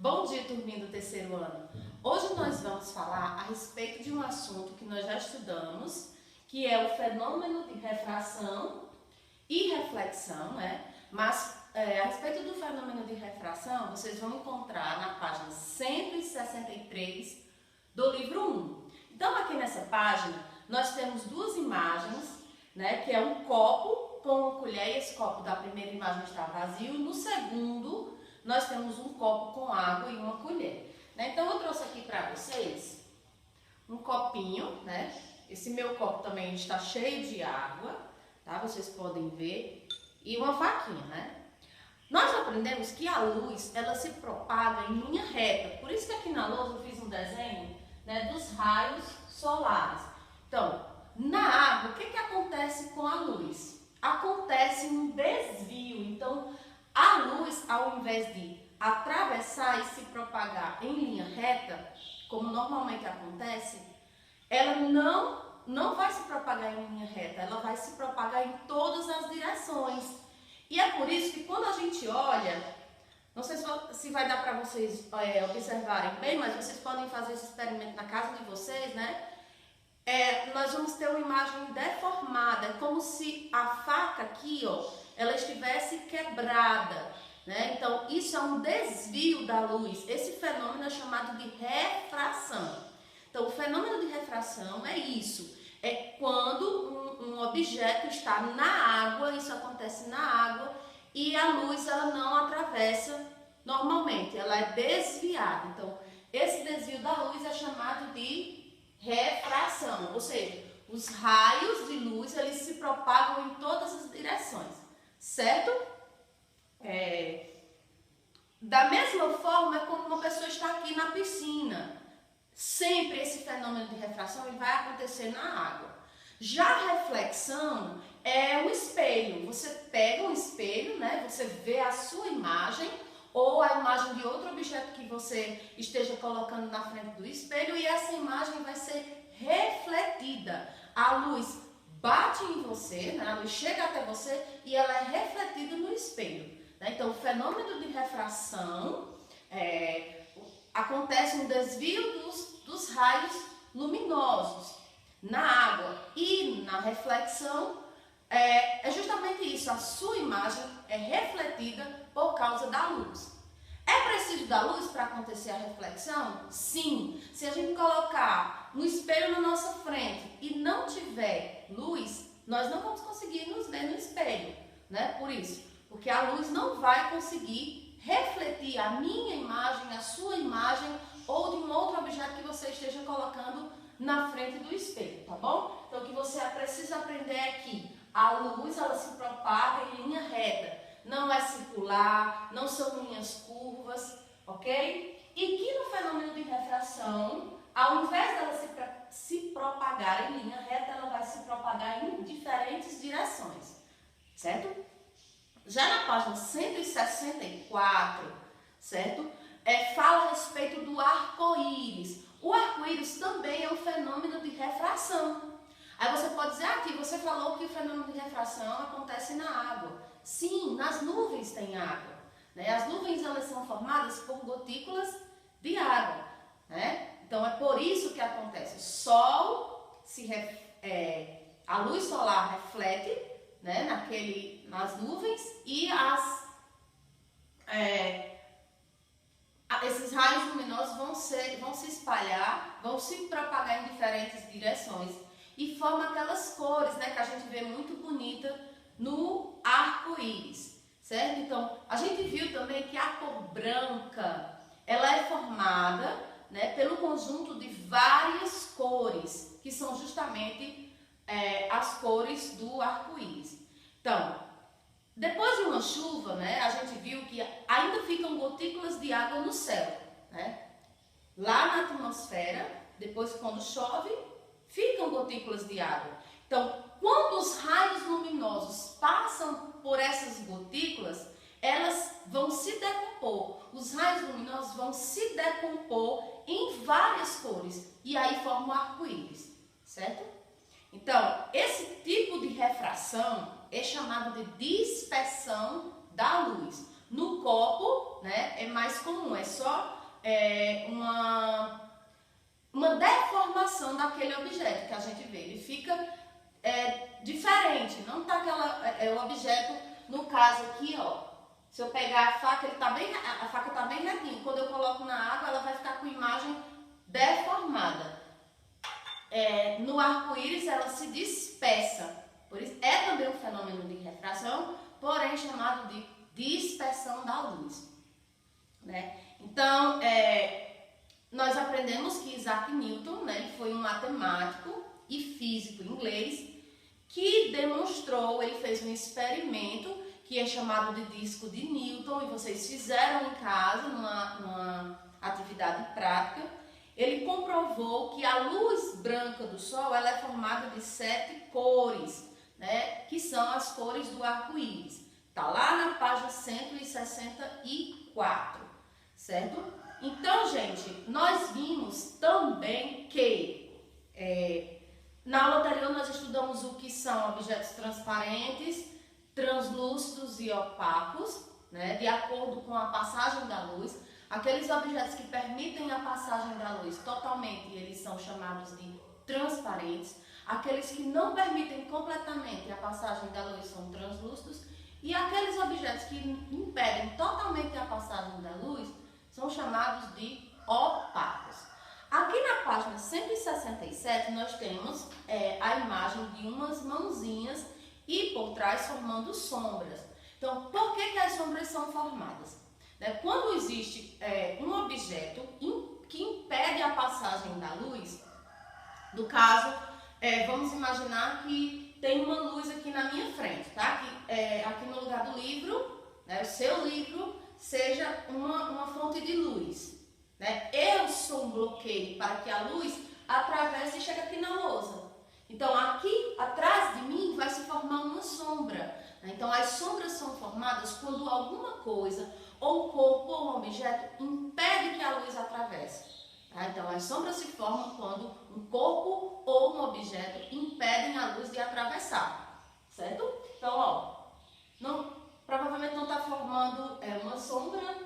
Bom dia, turminha do terceiro ano. Hoje nós vamos falar a respeito de um assunto que nós já estudamos, que é o fenômeno de refração e reflexão, né? Mas a respeito do fenômeno de refração, vocês vão encontrar na página 163 do livro 1. Então, aqui nessa página, nós temos duas imagens, né? Que é um copo com uma colher, e esse copo da primeira imagem está vazio. No segundo, nós temos um copo com água e uma colher. Né? Então, eu trouxe aqui para vocês um copinho, né? Esse meu copo também está cheio de água, tá? Vocês podem ver. E uma faquinha, né? Nós aprendemos que a luz, ela se propaga em linha reta. Por isso que aqui na lousa eu fiz um desenho, né, dos raios solares. Então, na água, o que acontece com a luz? Acontece um desvio. Então, a luz, ao invés de atravessar e se propagar em linha reta, como normalmente acontece, ela não vai se propagar em linha reta, ela vai se propagar em todas as direções. E é por isso que quando a gente olha, não sei se vai dar para vocês observarem bem, mas vocês podem fazer esse experimento na casa de vocês, né? Nós vamos ter uma imagem deformada, como se a faca aqui, ó, ela estivesse quebrada, né? Então, isso é um desvio da luz. Esse fenômeno é chamado de refração. Então, o fenômeno de refração é isso. É quando um objeto está na água, isso acontece na água, e a luz ela não atravessa normalmente, ela é desviada. Então, esse desvio da luz é chamado de refração, ou seja, os raios de luz eles se propagam em todas as direções, certo? Da mesma forma é quando uma pessoa está aqui na piscina. Sempre esse fenômeno de refração ele vai acontecer na água. Já a reflexão é um espelho. Você pega um espelho, né? Você vê a sua imagem ou a imagem de outro objeto que você esteja colocando na frente do espelho e essa imagem vai ser refletida. A luz bate em você, né? A luz chega até você e ela é refletida no espelho. Né? Então, o fenômeno de refração acontece um desvio dos raios luminosos na água e na reflexão é justamente isso, a sua imagem é refletida por causa da luz. É preciso da luz para acontecer a reflexão? Sim. Se a gente colocar um espelho na nossa frente e não tiver luz, nós não vamos conseguir nos ver no espelho, né? Por isso, porque a luz não vai conseguir refletir a minha imagem, a sua imagem ou de um outro objeto que você esteja colocando na frente do espelho, tá bom? Então, o que você precisa aprender é que a luz, ela se propaga em linha reta, não é circular, não são linhas curvas, ok? E que no fenômeno de refração, ao invés dela se propagar em linha reta, ela vai se propagar em diferentes direções, certo? Já na página 164, certo? Fala a respeito do arco-íris. O arco-íris também é um fenômeno de refração. Aí você pode dizer, aqui você falou que o fenômeno de refração acontece na água. Sim, nas nuvens tem água. Né? As nuvens elas são formadas por gotículas de água. Né? Então é por isso que acontece. O sol, a luz solar reflete, né, nas nuvens e esses raios luminosos vão se espalhar, vão se propagar em diferentes direções e formam aquelas cores, né, que a gente vê muito bonita no arco-íris, certo? Então, a gente viu também que a cor branca, ela é formada, né, pelo conjunto de várias cores, que são justamente as cores do arco-íris. Então, depois de uma chuva, né, a gente viu que ainda ficam gotículas de água no céu, né? Lá na atmosfera, depois quando chove, ficam gotículas de água. Então, quando os raios luminosos passam por essas gotículas, elas vão se decompor. Os raios luminosos vão se decompor em várias cores e aí formam o arco-íris, certo? Então, esse tipo de refração é chamado de dispersão da luz. No copo, né, é mais comum, é só uma deformação daquele objeto que a gente vê. Ele fica diferente, não tá o objeto, no caso aqui, ó. Se eu pegar a faca, a faca tá bem retinha. Quando eu coloco na água, ela vai ficar com imagem deformada. No arco-íris, ela se dispersa. Por isso, é também um fenômeno de refração, porém chamado de dispersão da luz, né? Então, nós aprendemos que Isaac Newton, né, ele foi um matemático e físico inglês que demonstrou, ele fez um experimento que é chamado de disco de Newton, e vocês fizeram em casa, numa atividade prática. Ele comprovou que a luz branca do Sol ela é formada de 7 cores, né, que são as cores do arco-íris. Está lá na página 164, certo? Então, gente, nós vimos também que na aula anterior nós estudamos o que são objetos transparentes, translúcidos e opacos, né, de acordo com a passagem da luz. Aqueles objetos que permitem a passagem da luz totalmente, eles são chamados de transparentes. Aqueles que não permitem completamente a passagem da luz são translúcidos. E aqueles objetos que impedem totalmente a passagem da luz são chamados de opacos. Aqui na página 167 nós temos a imagem de umas mãozinhas e por trás formando sombras. Então, por que as sombras são formadas? Quando existe um objeto que impede a passagem da luz, no caso, vamos imaginar que tem uma luz aqui na minha frente, tá? Aqui no lugar do livro, né, o seu livro seja uma fonte de luz, né? Eu sou um bloqueio para que a luz atravesse e chegue aqui na lousa. Então, aqui atrás de mim vai se formar uma sombra. Então, as sombras são formadas quando alguma coisa, ou um corpo, ou um objeto, impede que a luz atravesse. Tá? Então, as sombras se formam quando um corpo ou um objeto impedem a luz de atravessar. Certo? Então, ó, provavelmente não está formando uma sombra,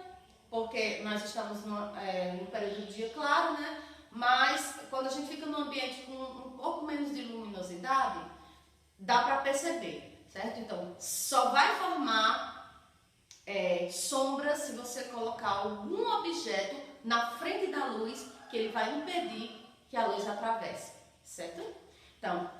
porque nós estamos no período do dia claro, né? Mas quando a gente fica num ambiente com um pouco menos de luminosidade, dá para perceber, certo? Então, só vai formar sombra se você colocar algum objeto na frente da luz que ele vai impedir que a luz atravesse, certo? Então,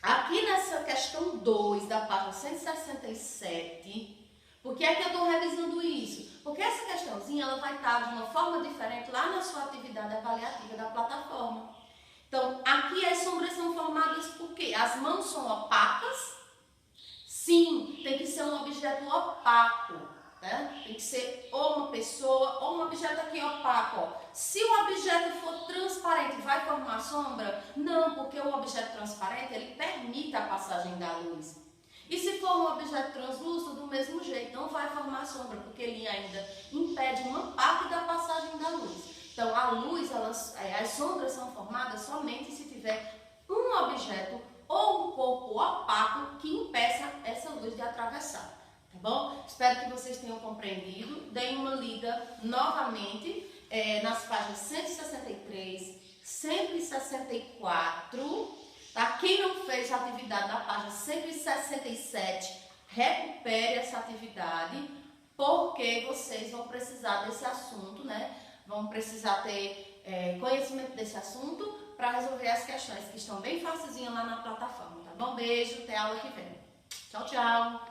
aqui nessa questão 2 da página 167, por que é que eu estou revisando isso? Porque essa questãozinha ela vai estar de uma forma diferente lá na sua atividade avaliativa da plataforma. Então, aqui as sombras são formadas porque as mãos são opacas. Sim, tem que ser um objeto opaco, né? Tem que ser ou uma pessoa ou um objeto aqui opaco. Ó. Se o objeto for transparente, vai formar sombra? Não, porque o objeto transparente ele permite a passagem da luz. E se for um objeto translúcido, do mesmo jeito, não vai formar sombra, porque ele ainda impede uma parte da passagem da luz. Então, a luz, as sombras são formadas somente se tiver um objeto ou um corpo opaco que impeça essa luz de atravessar. Tá bom? Espero que vocês tenham compreendido. Deem uma lida novamente nas páginas 163, 164. Tá? Quem não fez a atividade da página 167, recupere essa atividade, porque vocês vão precisar desse assunto, né? Vão precisar ter conhecimento desse assunto para resolver as questões que estão bem facilzinhas lá na plataforma, tá bom? Beijo, até a aula que vem. Tchau, tchau!